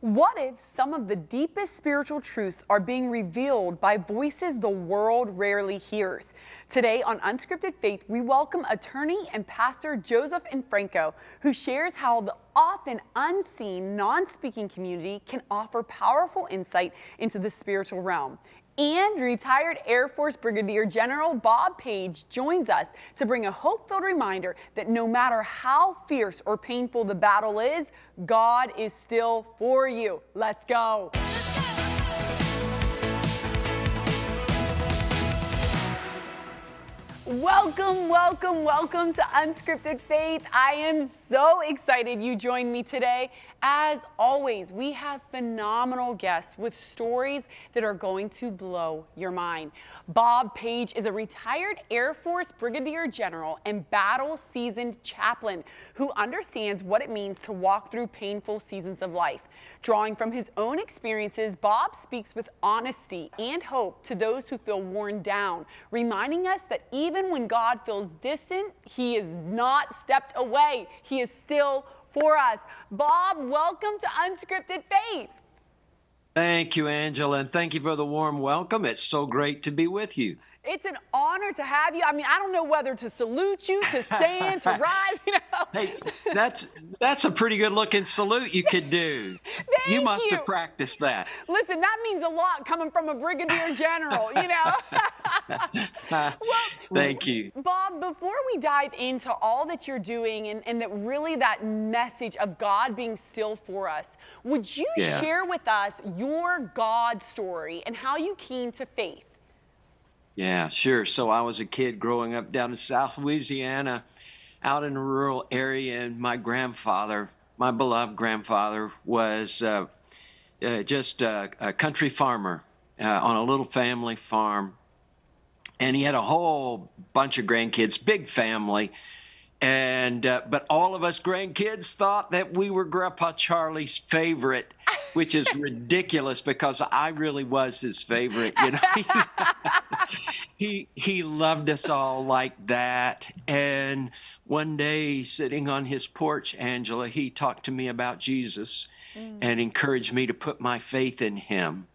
What if some of the deepest spiritual truths are being revealed by voices the world rarely hears? Today on Unscripted Faith, we welcome attorney and pastor Joseph Infranco, who shares how the often unseen, non-speaking community can offer powerful insight into the spiritual realm. And retired Air Force Brigadier General Bob Page joins us to bring a hope-filled reminder that no matter how fierce or painful the battle is, God is still for you. Let's go. Welcome, welcome, welcome to Unscripted Faith. I am so excited you joined me today. As always, we have phenomenal guests with stories that are going to blow your mind. Bob Page is a retired Air Force Brigadier General and battle-seasoned chaplain who understands what it means to walk through painful seasons of life. Drawing from his own experiences, Bob speaks with honesty and hope to those who feel worn down, reminding us that even when God feels distant, He is not stepped away. He is still for us. Bob, welcome to Unscripted Faith. Thank you, Angela, and thank you for the warm welcome. It's so great to be with you. It's an honor to have you. I mean, I don't know whether to salute you, to stand, to rise, you know. Hey, that's a pretty good looking salute you could do. Thank you. You must have practiced that. Listen, that means a lot coming from a brigadier general, you know. Well, thank you. Bob, before we dive into all that you're doing and that message of God being still for us, would you share with us your God story and how you came to faith? Yeah, sure. So I was a kid growing up down in South Louisiana, out in a rural area, and my grandfather, my beloved grandfather, was just a country farmer on a little family farm. And he had a whole bunch of grandkids, big family. And but all of us grandkids thought that we were Grandpa Charlie's favorite, which is ridiculous because I really was his favorite. You know, he loved us all like that. And one day, sitting on his porch, Angela, he talked to me about Jesus and encouraged me to put my faith in him.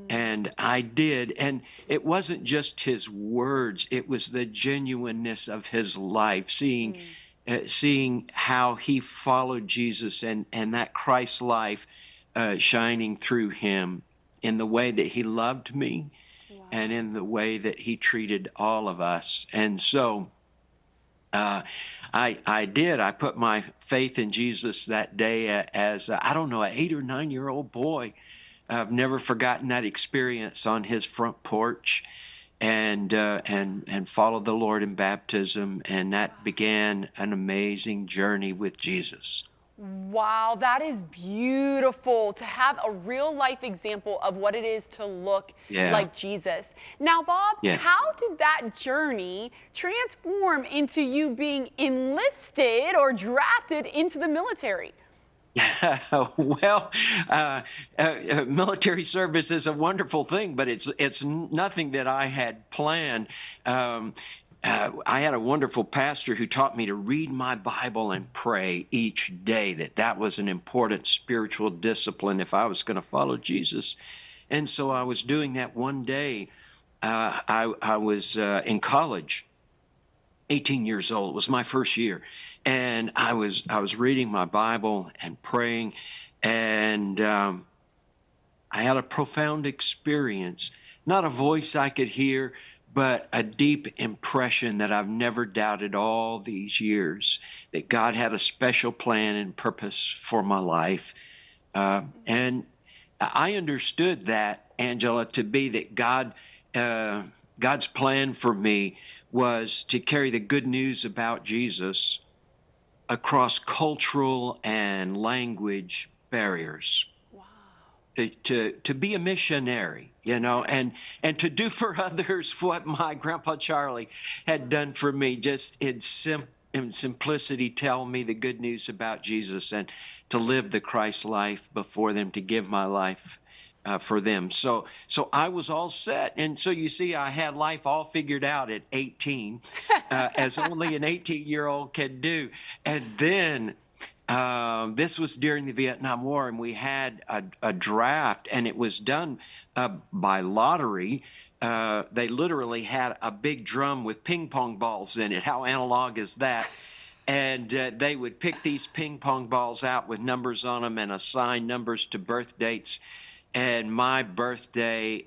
And I did. And it wasn't just his words, it was the genuineness of his life, seeing how he followed Jesus and that Christ life shining through him in the way that he loved me and in the way that he treated all of us. And so I did. I put my faith in Jesus that day as, I don't know, an 8 or 9 year old boy. I've never forgotten that experience on his front porch, and followed the Lord in baptism, and that began an amazing journey with Jesus. Wow, that is beautiful to have a real life example of what it is to look like Jesus. Now, Bob, how did that journey transform into you being enlisted or drafted into the military? Well, military service is a wonderful thing, but it's nothing that I had planned. I had a wonderful pastor who taught me to read my Bible and pray each day, that was an important spiritual discipline if I was going to follow Jesus. And so I was doing that one day. I was in college, 18 years old. It was my first year. And I was reading my Bible and praying, and I had a profound experience, not a voice I could hear, but a deep impression that I've never doubted all these years, that God had a special plan and purpose for my life. And I understood that, Angela, to be that God's plan for me was to carry the good news about Jesus across cultural and language barriers. Wow. To be a missionary, you know, and to do for others what my Grandpa Charlie had done for me, just in simplicity, tell me the good news about Jesus and to live the Christ life before them, to give my life for them. So I was all set. And so you see, I had life all figured out at 18, as only an 18-year-old can do. And then This was during the Vietnam War, and we had a draft, and it was done by lottery. They literally had a big drum with ping pong balls in it. How analog is that? And they would pick these ping pong balls out with numbers on them and assign numbers to birth dates. And my birthday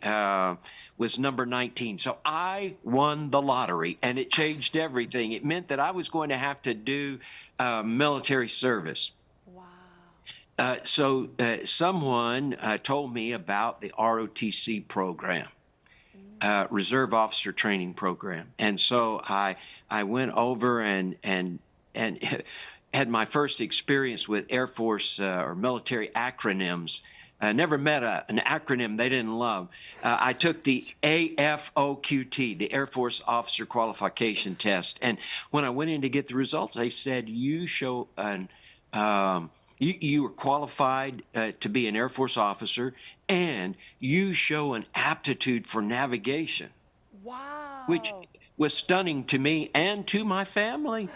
was number 19. So I won the lottery, and it changed everything. It meant that I was going to have to do military service. Wow. So someone told me about the ROTC program, Reserve Officer Training Program. And so I went over and had my first experience with Air Force or military acronyms. I never met an acronym they didn't love. I took the AFOQT, the Air Force Officer Qualification Test. And when I went in to get the results, they said, you show you are qualified to be an Air Force officer, and you show an aptitude for navigation. Wow. Which was stunning to me and to my family.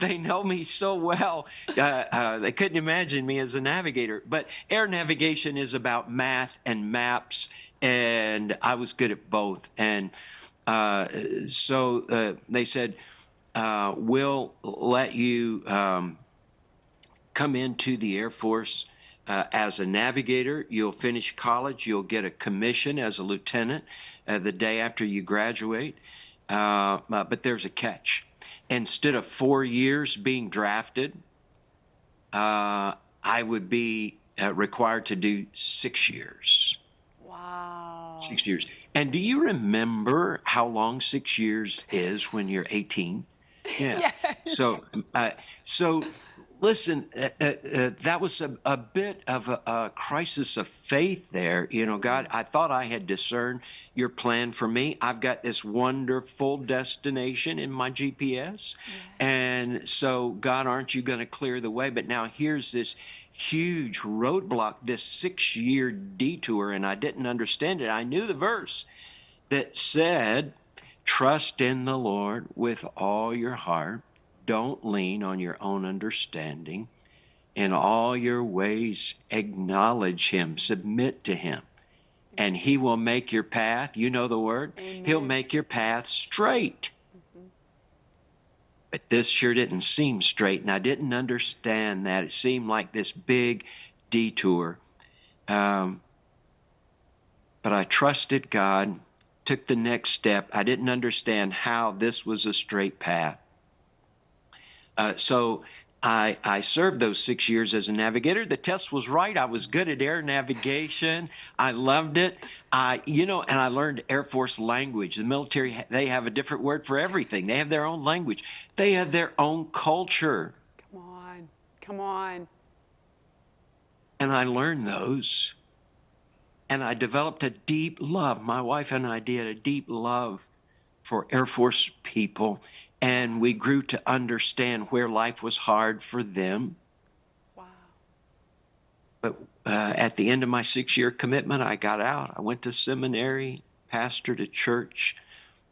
They know me so well. They couldn't imagine me as a navigator. But air navigation is about math and maps, and I was good at both. And so they said, we'll let you come into the Air Force as a navigator. You'll finish college. You'll get a commission as a lieutenant the day after you graduate. But there's a catch. Instead of 4 years being drafted, I would be required to do 6 years. Wow. 6 years. And do you remember how long 6 years is when you're 18? Yeah. Yes. So listen, that was a bit of a crisis of faith there. You know, God, I thought I had discerned your plan for me. I've got this wonderful destination in my GPS. And so, God, aren't you going to clear the way? But now here's this huge roadblock, this 6-year detour, and I didn't understand it. I knew the verse that said, trust in the Lord with all your heart. Don't lean on your own understanding. In all your ways, acknowledge him, submit to him, and he will make your path, you know the word, Amen. He'll make your path straight. But this sure didn't seem straight, and I didn't understand that. It seemed like this big detour. But I trusted God, took the next step. I didn't understand how this was a straight path. So I served those 6 years as a navigator. The test was right. I was good at air navigation. I loved it. And I learned Air Force language. The military, they have a different word for everything. They have their own language. They have their own culture. Come on. Come on. And I learned those. And I developed a deep love. My wife and I did a deep love for Air Force people. And we grew to understand where life was hard for them. Wow. But at the end of my 6-year commitment, I got out. I went to seminary, pastored a church.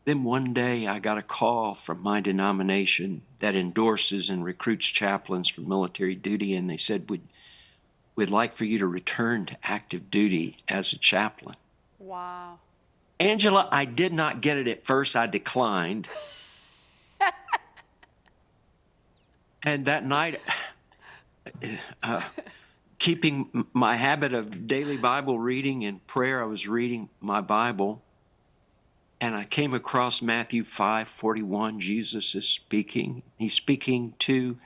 Then one day I got a call from my denomination that endorses and recruits chaplains for military duty. And they said, we'd like for you to return to active duty as a chaplain. Wow. Angela, I did not get it at first. I declined. And that night, keeping my habit of daily Bible reading and prayer, I was reading my Bible, and I came across Matthew 5:41. Jesus is speaking. He's speaking to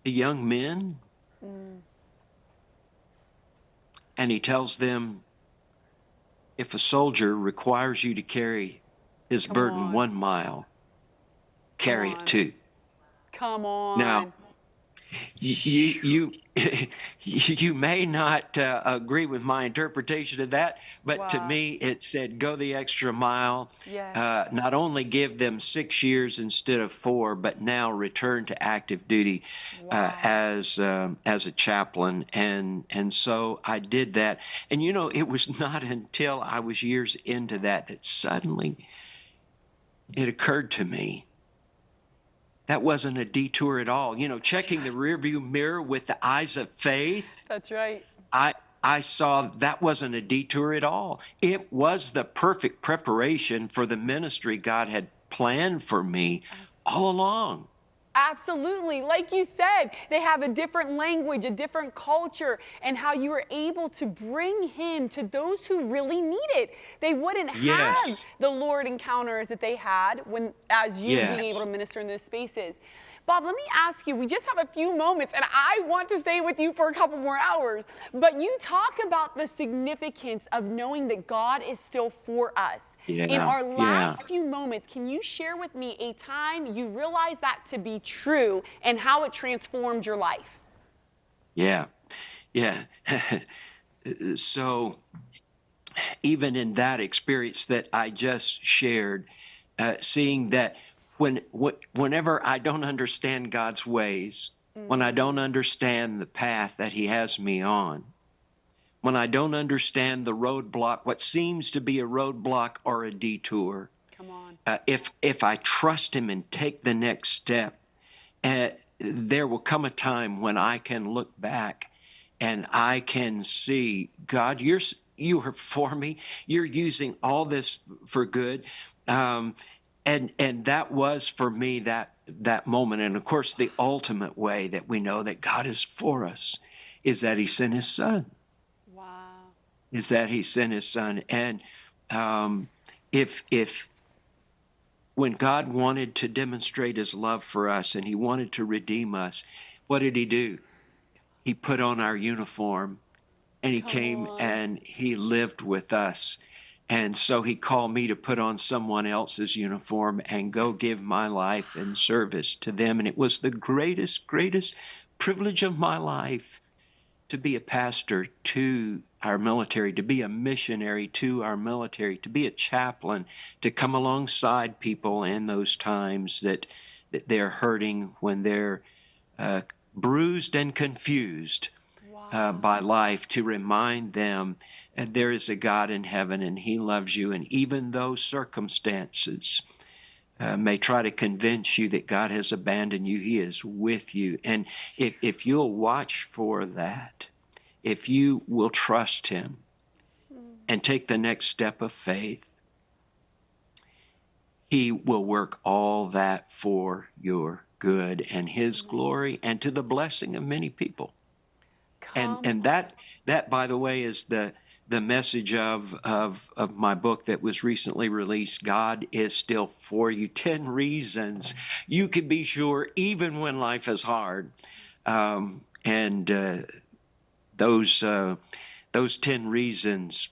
the young men, and he tells them, if a soldier requires you to carry his burden 1 mile, carry it 2. Come on. Now, you may not agree with my interpretation of that, but to me it said go the extra mile. Yes. Not only give them 6 years instead of 4, but now return to active duty as a chaplain, and so I did that. And you know, it was not until I was years into that suddenly it occurred to me that wasn't a detour at all. Checking the rearview mirror with the eyes of faith. That's right. I saw that wasn't a detour at all. It was the perfect preparation for the ministry God had planned for me all along. Absolutely. Like you said, they have a different language, a different culture, and how you were able to bring him to those who really need it. They wouldn't have the Lord encounters that they had as you being able to minister in those spaces. Bob, let me ask you, we just have a few moments, and I want to stay with you for a couple more hours, but you talk about the significance of knowing that God is still for us. In our last few moments, can you share with me a time you realized that to be true and how it transformed your life? Yeah. So even in that experience that I just shared, seeing that whenever I don't understand God's ways, when I don't understand the path that he has me on, when I don't understand the roadblock, what seems to be a roadblock or a detour, come on. If I trust him and take the next step, there will come a time when I can look back and I can see, God, you are for me. You're using all this for good. And that was for me that moment. And of course, the ultimate way that we know that God is for us is that he sent his son. Wow. Is that he sent his son. And if when God wanted to demonstrate his love for us and he wanted to redeem us, what did he do? He put on our uniform and he came and he lived with us. And so he called me to put on someone else's uniform and go give my life in service to them. And it was the greatest privilege of my life to be a pastor to our military, to be a missionary to our military, to be a chaplain, to come alongside people in those times that they're hurting, when they're bruised and confused by life, to remind them that there is a God in heaven and he loves you. And even though circumstances may try to convince you that God has abandoned you, he is with you. And if you'll watch for that, if you will trust him and take the next step of faith, he will work all that for your good and his glory and to the blessing of many people. And that, by the way, is the message of my book that was recently released, God is Still For You. 10 reasons you can be sure even when life is hard. Those 10 reasons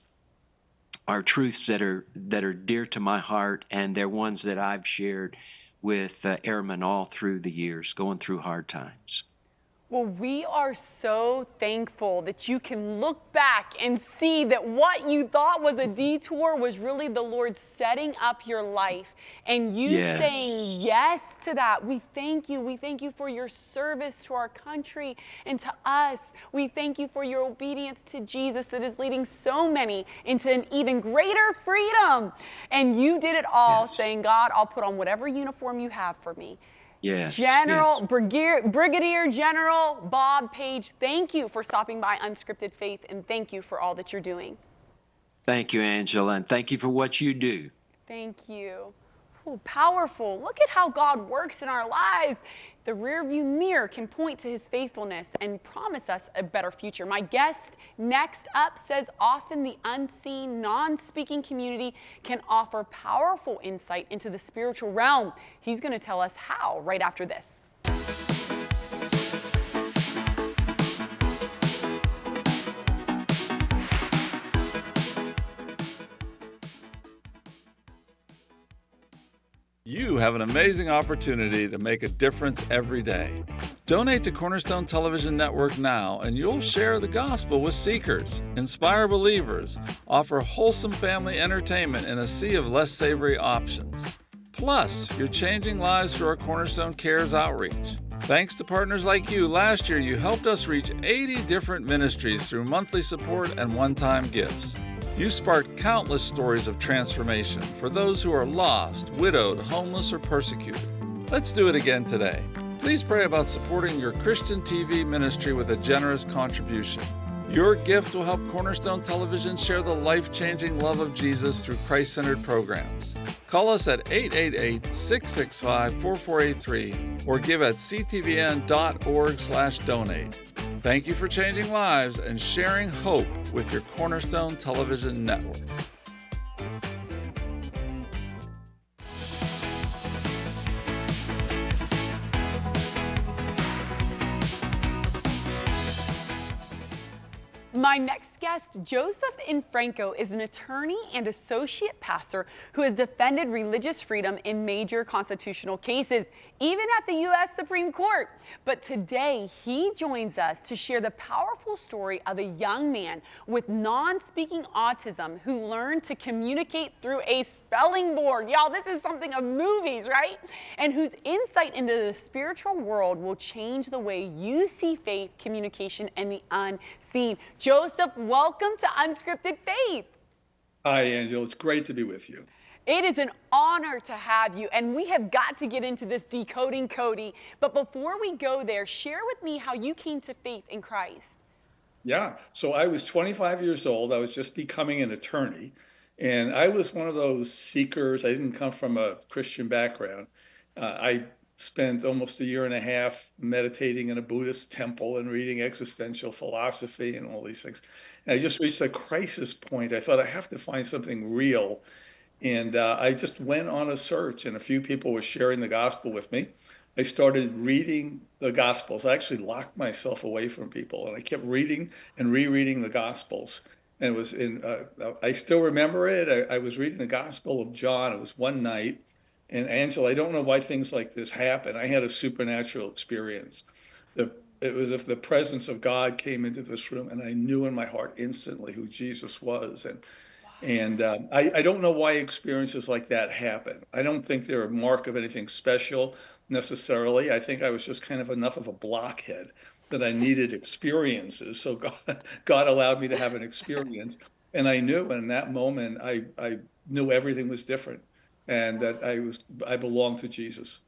are truths that are dear to my heart, and they're ones that I've shared with airmen all through the years, going through hard times. Well, we are so thankful that you can look back and see that what you thought was a detour was really the Lord setting up your life and you saying yes to that. We thank you. We thank you for your service to our country and to us. We thank you for your obedience to Jesus that is leading so many into an even greater freedom. And you did it all saying, God, I'll put on whatever uniform you have for me. Brigadier General Bob Page, thank you for stopping by Unscripted Faith, and thank you for all that you're doing. Thank you, Angela, and thank you for what you do. Thank you. Ooh, powerful. Look at how God works in our lives. The rearview mirror can point to his faithfulness and promise us a better future. My guest next up says often the unseen, non-speaking community can offer powerful insight into the spiritual realm. He's going to tell us how right after this. You have an amazing opportunity to make a difference every day. Donate to Cornerstone Television Network now, and you'll share the gospel with seekers, inspire believers, offer wholesome family entertainment in a sea of less savory options. Plus, you're changing lives through our Cornerstone Cares outreach. Thanks to partners like you, last year you helped us reach 80 different ministries through monthly support and one-time gifts. You sparked countless stories of transformation for those who are lost, widowed, homeless, or persecuted. Let's do it again today. Please pray about supporting your Christian TV ministry with a generous contribution. Your gift will help Cornerstone Television share the life-changing love of Jesus through Christ-centered programs. Call us at 888-665-4483 or give at ctvn.org/donate. Thank you for changing lives and sharing hope with your Cornerstone Television Network. My next guest, Joseph Infranco, is an attorney and associate pastor who has defended religious freedom in major constitutional cases, even at the U.S. Supreme Court. But today, he joins us to share the powerful story of a young man with non-speaking autism who learned to communicate through a spelling board. Y'all, this is something of movies, right? And whose insight into the spiritual world will change the way you see faith, communication, and the unseen. Joseph, welcome to Unscripted Faith. Hi, Angela. It's great to be with you. It is an honor to have you, and we have got to get into this Decoding Cody. But before we go there, share with me how you came to faith in Christ. Yeah. So I was 25 years old. I was just becoming an attorney, and I was one of those seekers. I didn't come from a Christian background. I spent almost a year and a half meditating in a Buddhist temple and reading existential philosophy and all these things. And I just reached a crisis point. I thought I have to find something real. And I just went on a search, and a few people were sharing the gospel with me. I started reading the gospels. I actually locked myself away from people, and I kept reading and rereading the gospels. And it was I still remember it. I was reading the Gospel of John. It was one night. And Angela, I don't know why things like this happen. I had a supernatural experience. It was if the presence of God came into this room, and I knew in my heart instantly who Jesus was. And I don't know why experiences like that happen. I don't think they're a mark of anything special necessarily. I think I was just kind of enough of a blockhead that I needed experiences. So God allowed me to have an experience. And I knew in that moment, I knew everything was different, and that I belonged to Jesus.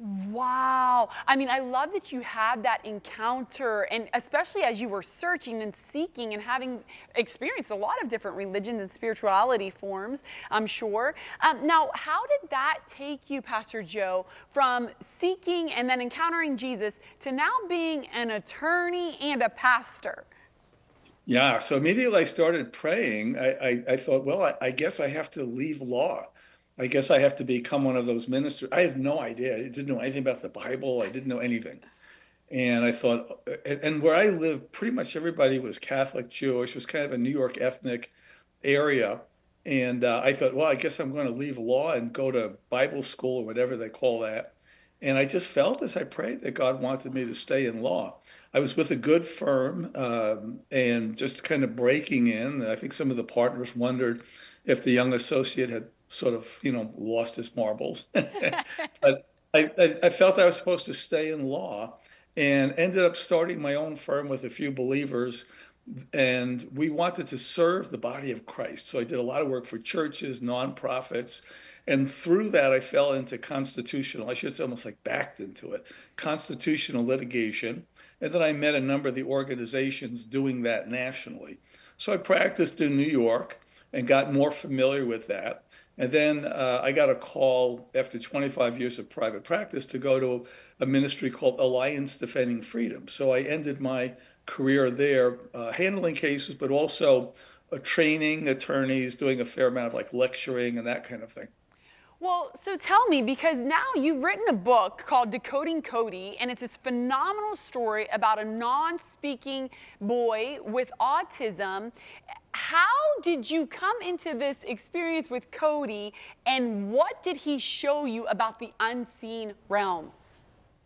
Wow. I mean, I love that you had that encounter, and especially as you were searching and seeking and having experienced a lot of different religions and spirituality forms, I'm sure. Now, how did that take you, Pastor Joe, from seeking and then encountering Jesus to now being an attorney and a pastor? Yeah, so immediately I started praying. I thought, well, I guess I have to leave law. I guess I have to become one of those ministers. I had no idea. I didn't know anything about the Bible. I didn't know anything. And I thought, and where I lived, pretty much everybody was Catholic, Jewish. It was kind of a New York ethnic area. And I thought, well, I guess I'm going to leave law and go to Bible school or whatever they call that. And I just felt as I prayed that God wanted me to stay in law. I was with a good firm and just kind of breaking in. I think some of the partners wondered if the young associate had sort of, lost his marbles. But I felt I was supposed to stay in law, and ended up starting my own firm with a few believers. And we wanted to serve the body of Christ. So I did a lot of work for churches, nonprofits. And through that, I fell into constitutional, I should say almost like backed into it, constitutional litigation. And then I met a number of the organizations doing that nationally. So I practiced in New York and got more familiar with that. And then I got a call after 25 years of private practice to go to a ministry called Alliance Defending Freedom. So I ended my career there handling cases, but also training attorneys, doing a fair amount of like lecturing and that kind of thing. Well, so tell me, because now you've written a book called Decoding Cody, and it's this phenomenal story about a non-speaking boy with autism. How did you come into this experience with Cody, and what did he show you about the unseen realm?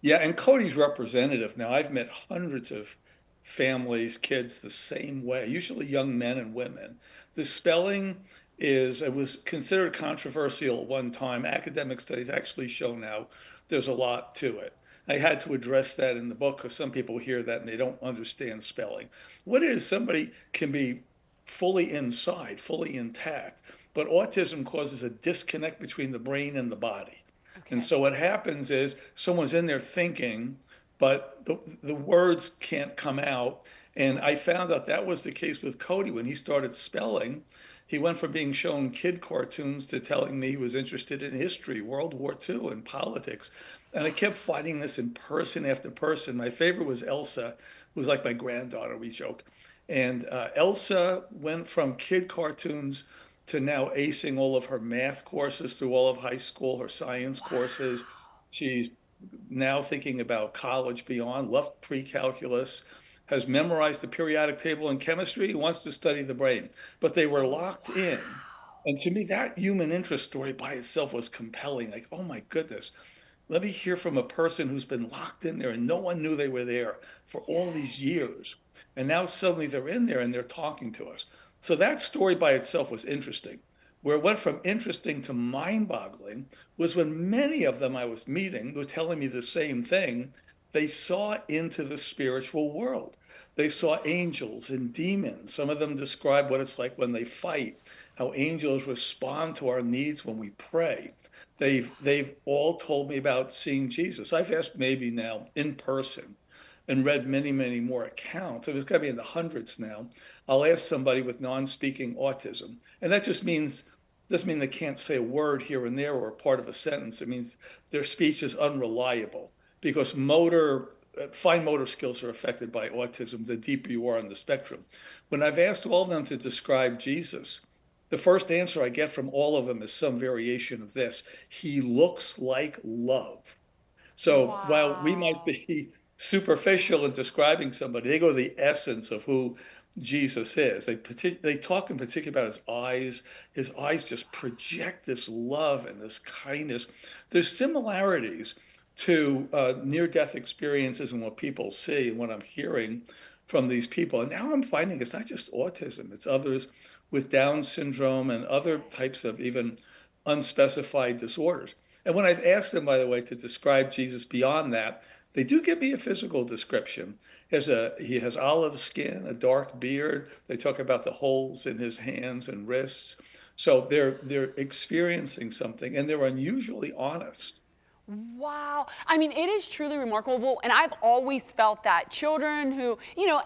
Yeah, and Cody's representative. Now, I've met hundreds of families, kids the same way, usually young men and women. The spelling it was considered controversial at one time. Academic studies actually show now there's a lot to it. I had to address that in the book because some people hear that and they don't understand spelling. What it is, somebody can be fully inside, fully intact, but autism causes a disconnect between the brain and the body. Okay. And so what happens is someone's in there thinking, but the words can't come out. And I found out that was the case with Cody when he started spelling. He went from being shown kid cartoons to telling me he was interested in history, World War II, and politics. And I kept finding this in person after person. My favorite was Elsa, who was like my granddaughter, we joke. And Elsa went from kid cartoons to now acing all of her math courses through all of high school, her science courses. She's now thinking about college beyond, left pre-calculus, has memorized the periodic table in chemistry, wants to study the brain. But they were locked in. And to me, that human interest story by itself was compelling. Like, oh my goodness, let me hear from a person who's been locked in there and no one knew they were there for all these years. And now suddenly they're in there and they're talking to us. So that story by itself was interesting. Where it went from interesting to mind boggling was when many of them I was meeting were telling me the same thing. They saw into the spiritual world. They saw angels and demons. Some of them describe what it's like when they fight, how angels respond to our needs when we pray. They've all told me about seeing Jesus. I've asked maybe now in person and read many, many more accounts. It's got to be in the hundreds now. I'll ask somebody with non-speaking autism, and that just means doesn't mean they can't say a word here and there or a part of a sentence. It means their speech is unreliable because fine motor skills are affected by autism the deeper you are on the spectrum. When I've asked all of them to describe Jesus, the first answer I get from all of them is some variation of this. He looks like love. So while we might Wow. be superficial in describing somebody, they go to the essence of who Jesus is. They talk in particular about his eyes. His eyes just project this love and this kindness. There's similarities to near-death experiences and what people see and what I'm hearing from these people. And now I'm finding it's not just autism, it's others with Down syndrome and other types of even unspecified disorders. And when I've asked them, by the way, to describe Jesus beyond that, they do give me a physical description. He has olive skin, a dark beard. They talk about the holes in his hands and wrists. So they're experiencing something, and they're unusually honest. Wow. I mean, it is truly remarkable. And I've always felt that children who,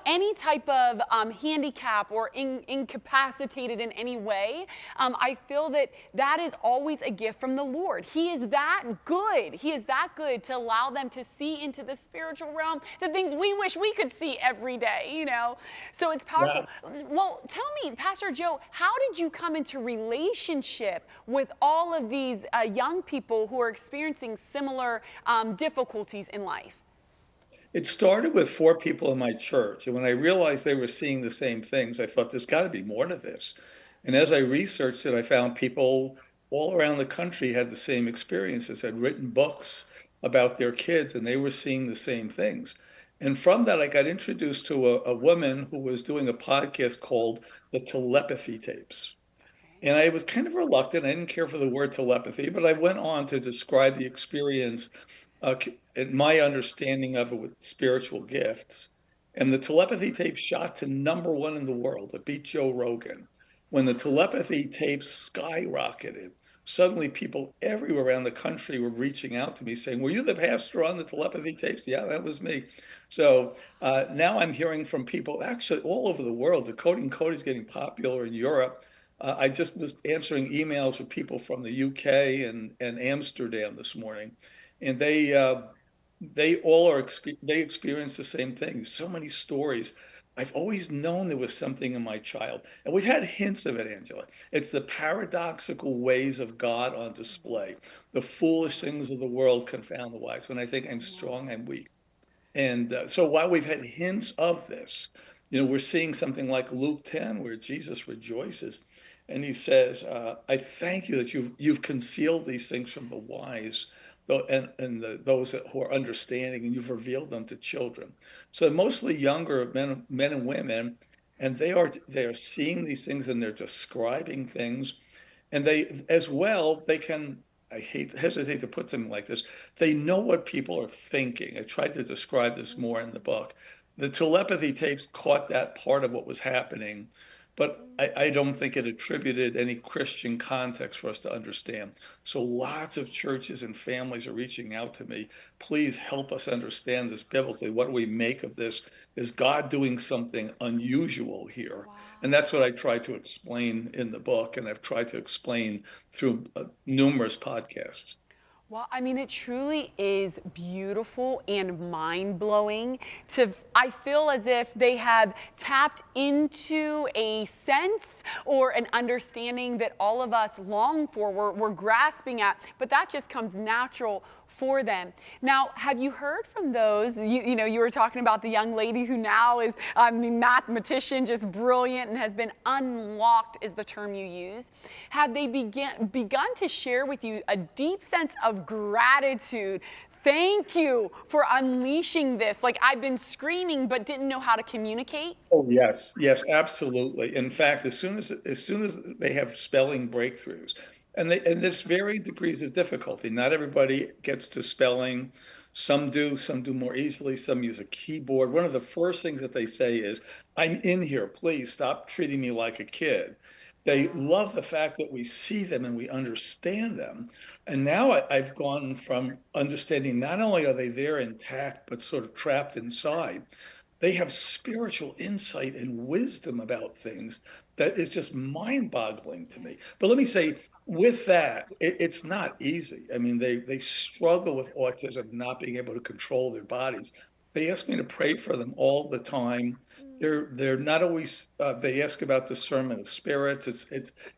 any type of handicap or incapacitated in any way, I feel that that is always a gift from the Lord. He is that good. He is that good to allow them to see into the spiritual realm, the things we wish we could see every day. So it's powerful. Yeah. Well, tell me, Pastor Joe, how did you come into relationship with all of these young people who are experiencing similar difficulties in life? It started with 4 people in my church. And when I realized they were seeing the same things, I thought there's got to be more to this. And as I researched it, I found people all around the country had the same experiences, had written books about their kids, and they were seeing the same things. And from that, I got introduced to a woman who was doing a podcast called The Telepathy Tapes. And I was kind of reluctant. I didn't care for the word telepathy, but I went on to describe the experience and my understanding of it with spiritual gifts. And the telepathy tape shot to #1 in the world. It beat Joe Rogan. When the telepathy tapes skyrocketed, suddenly people everywhere around the country were reaching out to me saying, "Were you the pastor on the telepathy tapes?" Yeah, that was me. So now I'm hearing from people actually all over the world. Decoding Cody is getting popular in Europe. I just was answering emails with people from the UK and Amsterdam this morning, and they all they experience the same thing. So many stories. I've always known there was something in my child, and we've had hints of it, Angela. It's the paradoxical ways of God on display. The foolish things of the world confound the wise. When I think I'm strong, I'm weak. And so while we've had hints of this, we're seeing something like Luke 10, where Jesus rejoices, and he says, "I thank you that you've concealed these things from the wise, those who are understanding, and you've revealed them to children." So mostly younger men and women, and they are seeing these things and they're describing things, and they as well they can. I hesitate to put something like this. They know what people are thinking. I tried to describe this more in the book. The telepathy tapes caught that part of what was happening. but I don't think it attributed any Christian context for us to understand. So lots of churches and families are reaching out to me. Please help us understand this biblically. What do we make of this? Is God doing something unusual here? And that's what I try to explain in the book, and I've tried to explain through numerous podcasts. Well, I mean, it truly is beautiful and mind-blowing I feel as if they have tapped into a sense or an understanding that all of us long for, we're grasping at, but that just comes natural for them. Now, have you heard from those, you were talking about the young lady who now is a mathematician, just brilliant, and has been unlocked is the term you use. Have they begun to share with you a deep sense of gratitude? Thank you for unleashing this. Like, I've been screaming but didn't know how to communicate. Oh, yes, absolutely. In fact, as soon as they have spelling breakthroughs, and there's varying degrees of difficulty. Not everybody gets to spelling. Some do more easily. Some use a keyboard. One of the first things that they say is, "I'm in here. Please stop treating me like a kid." They love the fact that we see them and we understand them. And now I've gone from understanding not only are they there intact, but sort of trapped inside. They have spiritual insight and wisdom about things that is just mind-boggling to me. But let me say, with that, it's not easy. I mean, they struggle with autism, not being able to control their bodies. They ask me to pray for them all the time. They're not always. They ask about discernment of spirits.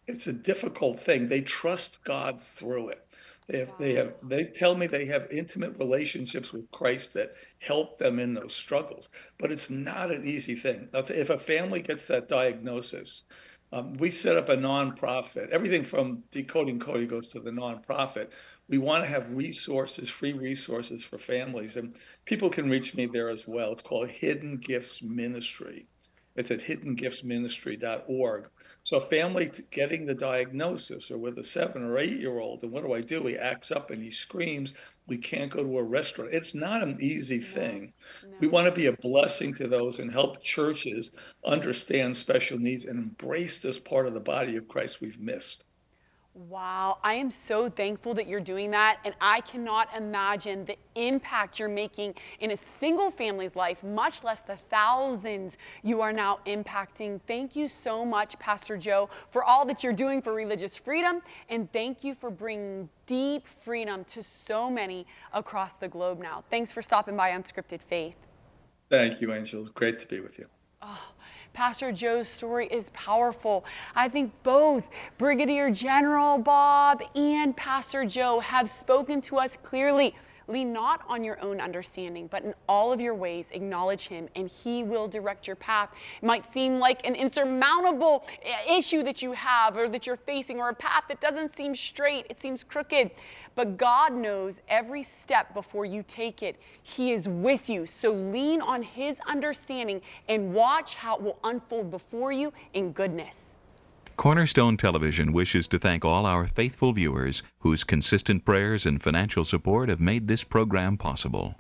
It's a difficult thing. They trust God through it. They tell me they have intimate relationships with Christ that help them in those struggles, but it's not an easy thing. I'll tell you, if a family gets that diagnosis, we set up a nonprofit. Everything from Decoding Cody goes to the nonprofit. We want to have resources, free resources for families, and people can reach me there as well. It's called Hidden Gifts Ministry. It's at hiddengiftsministry.org. So a family getting the diagnosis, or with a 7 or 8-year-old, and what do? He acts up and he screams. We can't go to a restaurant. It's not an easy thing. No. We want to be a blessing to those and help churches understand special needs and embrace this part of the body of Christ we've missed. Wow, I am so thankful that you're doing that, and I cannot imagine the impact you're making in a single family's life, much less the thousands you are now impacting. Thank you so much, Pastor Joe, for all that you're doing for religious freedom, and thank you for bringing deep freedom to so many across the globe now. Thanks for stopping by Unscripted Faith. Thank you, Angel. It's great to be with you. Oh, Pastor Joe's story is powerful. I think both Brigadier General Bob and Pastor Joe have spoken to us clearly. Lean not on your own understanding, but in all of your ways acknowledge him, and he will direct your path. It might seem like an insurmountable issue that you have or that you're facing, or a path that doesn't seem straight, it seems crooked. But God knows every step before you take it. He is with you. So lean on his understanding and watch how it will unfold before you in goodness. Cornerstone Television wishes to thank all our faithful viewers whose consistent prayers and financial support have made this program possible.